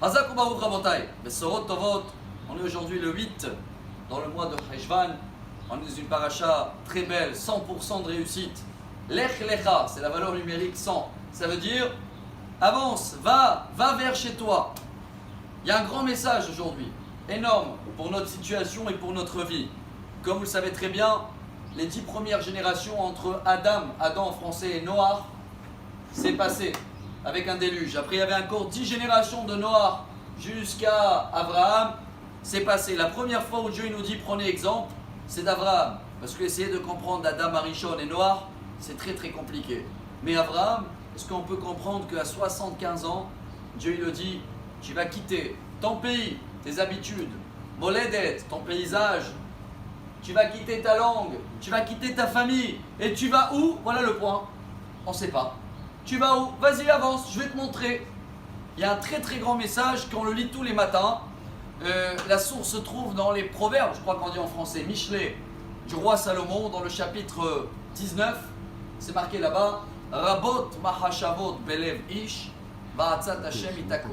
Hazak Ubaruch Rabotai, Besorot Tovot, on est aujourd'hui le 8 dans le mois de Cheshvan. On est dans une paracha très belle, 100% de réussite. Lech Lecha, c'est la valeur numérique 100. Ça veut dire avance, va vers chez toi. Il y a un grand message aujourd'hui, énorme pour notre situation et pour notre vie. Comme vous le savez très bien, les 10 premières générations entre Adam en français, et Noah, c'est passé avec un déluge. Après, il y avait encore 10 générations de Noah jusqu'à Abraham. C'est passé. La première fois où Dieu nous dit prenez exemple, c'est d'Abraham. Parce que essayer de comprendre Adam, Arishon et Noah, c'est très très compliqué. Mais Abraham, est-ce qu'on peut comprendre qu'à 75 ans, Dieu il le dit, tu vas quitter ton pays, tes habitudes, Moledet, ton paysage, tu vas quitter ta langue, tu vas quitter ta famille, et tu vas où? Voilà le point. On ne sait pas. Tu vas où? Vas-y, avance, je vais te montrer. Il y a un très très grand message qu'on le lit tous les matins. La source se trouve dans les proverbes, je crois qu'on dit en français, Michelet, du roi Salomon, dans le chapitre 19. C'est marqué là-bas, Rabot mahashavot belev ish, va'atzat Hashem itaku.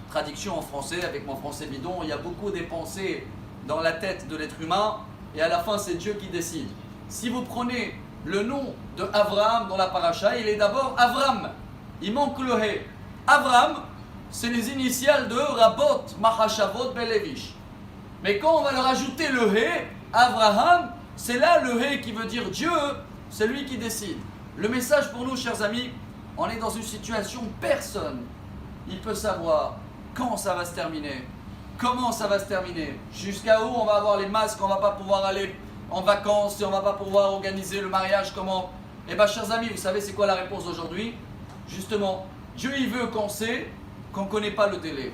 Traduction en français, avec mon français bidon, il y a beaucoup des pensées dans la tête de l'être humain, et à la fin c'est Dieu qui décide. Si vous prenez le nom de Abraham dans la paracha, il est d'abord Avram. Il manque le He. Avram, c'est les initiales de Rabot mahashavot belevish. Mais quand on va leur ajouter le He, Abraham, c'est là le He qui veut dire Dieu, c'est lui qui décide. Le message pour nous, chers amis, on est dans une situation, personne il peut savoir quand ça va se terminer, comment ça va se terminer, jusqu'à où on va avoir les masques, on ne va pas pouvoir aller en vacances et on ne va pas pouvoir organiser le mariage, comment. Eh bien, chers amis, vous savez c'est quoi la réponse aujourd'hui? Justement, Dieu il veut qu'on sait qu'on ne connaît pas le délai.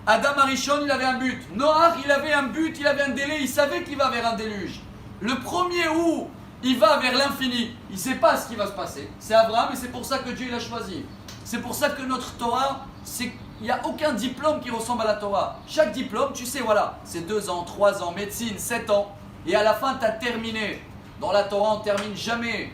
Adam Arishon, il avait un but. Noach, il avait un but, il avait un délai, il savait qu'il va vers un déluge. Le premier où il va vers l'infini, il ne sait pas ce qui va se passer. C'est Abraham et c'est pour ça que Dieu l'a choisi. C'est pour ça que notre Torah, il n'y a aucun diplôme qui ressemble à la Torah. Chaque diplôme, tu sais, voilà, c'est 2 ans, 3 ans, médecine, 7 ans. Et à la fin, tu as terminé. Dans la Torah, on ne termine jamais.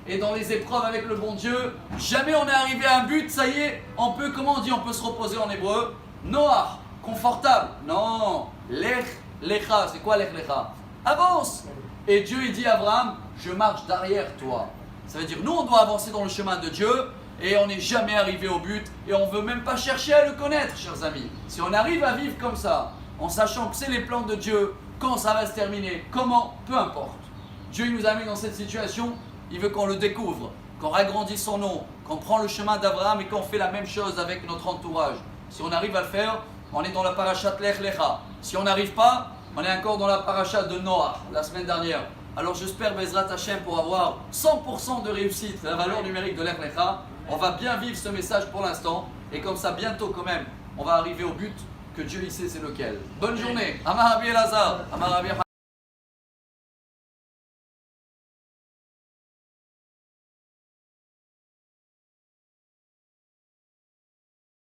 Et dans les épreuves avec le bon Dieu, jamais on est arrivé à un but, ça y est, on peut, comment on dit, on peut se reposer en hébreu. Noach, confortable. Non, lech lecha, c'est quoi lech lecha? Avance. Et Dieu il dit à Abraham, je marche derrière toi. Ça veut dire, nous on doit avancer dans le chemin de Dieu et on n'est jamais arrivé au but et on ne veut même pas chercher à le connaître, chers amis. Si on arrive à vivre comme ça, en sachant que c'est les plans de Dieu, quand ça va se terminer, comment, peu importe. Dieu il nous a mis dans cette situation, il veut qu'on le découvre, qu'on agrandisse son nom, qu'on prend le chemin d'Abraham et qu'on fait la même chose avec notre entourage. Si on arrive à le faire, on est dans la parashat Lech Lecha. Si on n'arrive pas, on est encore dans la paracha de Noah, la semaine dernière. Alors j'espère, Bezrat Hashem, pour avoir 100% de réussite, la valeur numérique de Lech Lecha. On va bien vivre ce message pour l'instant. Et comme ça, bientôt quand même, on va arriver au but que Dieu il sait c'est lequel. Bonne journée. Amar Rabbi Elazar. Amar Rabbi